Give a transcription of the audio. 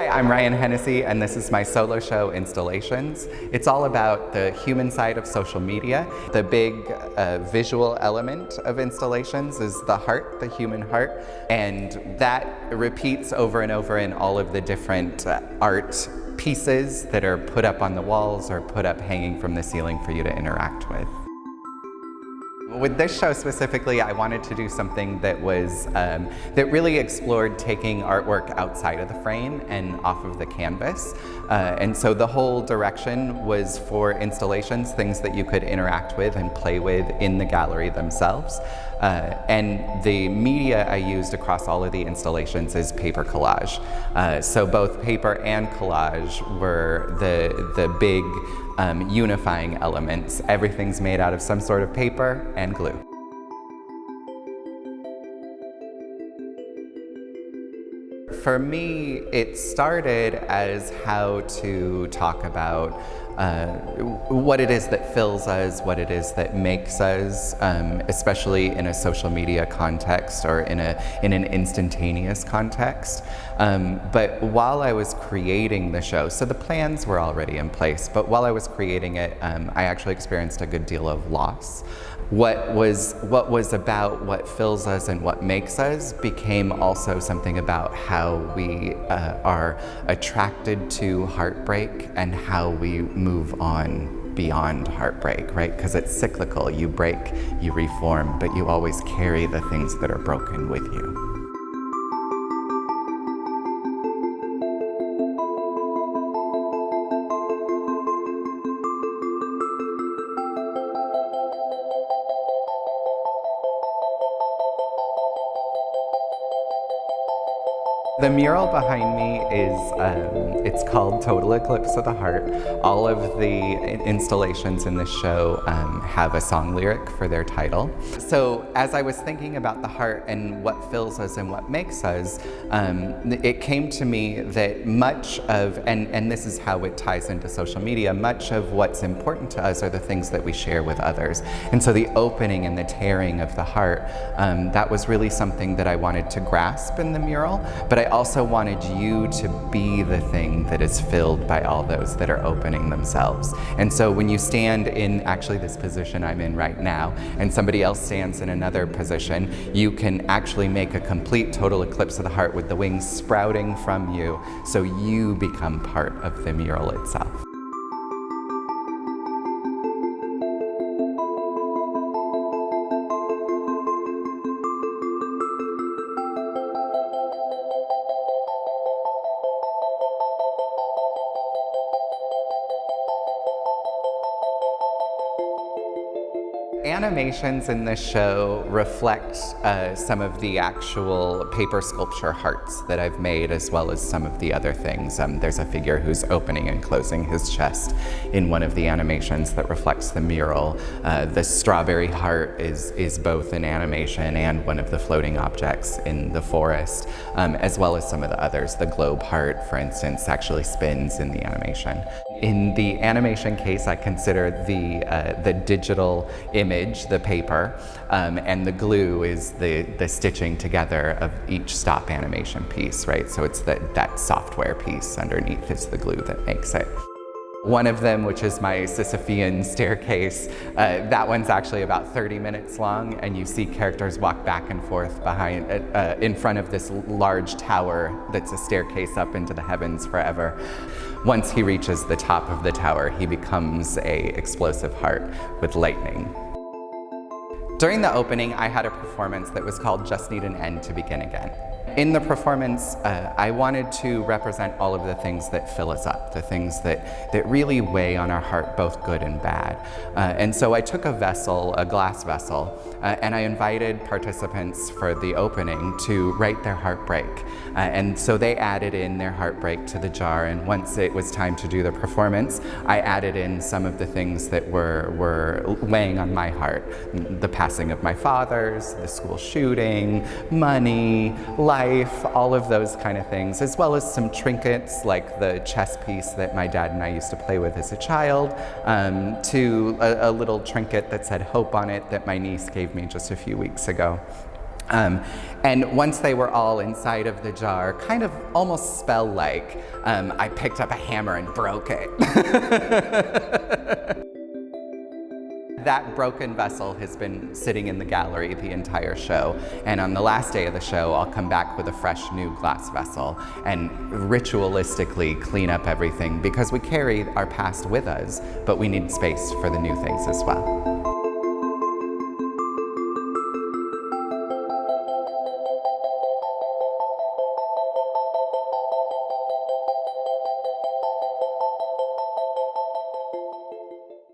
I'm Ryan Henisey, and this is my solo show, Installations. It's all about the human side of social media. The big visual element of Installations is the heart, the human heart, and that repeats over and over in all of the different art pieces that are put up on the walls or put up hanging from the ceiling for you to interact with. With this show specifically, I wanted to do something that was that really explored taking artwork outside of the frame and off of the canvas. And so the whole direction was for installations, things that you could interact with and play with in the gallery themselves. And the media I used across all of the installations is paper collage. So both paper and collage were the big unifying elements. Everything's made out of some sort of paper and glue. For me, it started as how to talk about what it is that fills us, what it is that makes us, especially in a social media context or in an instantaneous context. But while I was creating the show, so the plans were already in place, but while I was creating it, I actually experienced a good deal of loss. What was about what fills us and what makes us became also something about how we are attracted to heartbreak and how we move on beyond heartbreak, right? Because it's cyclical. You break, you reform, but you always carry the things that are broken with you. The mural behind me is, it's called Total Eclipse of the Heart. All of the installations in this show have a song lyric for their title. So as I was thinking about the heart and what fills us and what makes us, it came to me that much of, and this is how it ties into social media, much of what's important to us are the things that we share with others. And so the opening and the tearing of the heart, that was really something that I wanted to grasp in the mural, but I also wanted you to be the thing that is filled by all those that are opening themselves. And so when you stand in actually this position I'm in right now, and somebody else stands in another position, you can actually make a complete total eclipse of the heart with the wings sprouting from you, so you become part of the mural itself. Animations in this show reflect some of the actual paper sculpture hearts that I've made, as well as some of the other things. There's a figure who's opening and closing his chest in one of the animations that reflects the mural. The strawberry heart is both an animation and one of the floating objects in the forest, as well as some of the others. The globe heart, for instance, actually spins in the animation. In the animation case, I consider the digital image, the paper, and the glue is the stitching together of each stop animation piece, right? So it's that software piece underneath is the glue that makes it. One of them, which is my Sisyphean staircase, that one's actually about 30 minutes long, and you see characters walk back and forth behind, in front of this large tower that's a staircase up into the heavens forever. Once he reaches the top of the tower, he becomes an explosive heart with lightning. During the opening, I had a performance that was called Just Need an End to Begin Again. In the performance, I wanted to represent all of the things that fill us up, the things that really weigh on our heart, both good and bad. And so I took a vessel, a glass vessel, and I invited participants for the opening to write their heartbreak. And so they added in their heartbreak to the jar, and once it was time to do the performance, I added in some of the things that were weighing on my heart. The passing of my fathers, the school shooting, money, life, all of those kind of things, as well as some trinkets like the chess piece that my dad and I used to play with as a child, to a little trinket that said hope on it that my niece gave me just a few weeks ago. And once they were all inside of the jar, kind of almost spell-like, I picked up a hammer and broke it. That broken vessel has been sitting in the gallery the entire show, and on the last day of the show, I'll come back with a fresh new glass vessel and ritualistically clean up everything, because we carry our past with us, but we need space for the new things as well.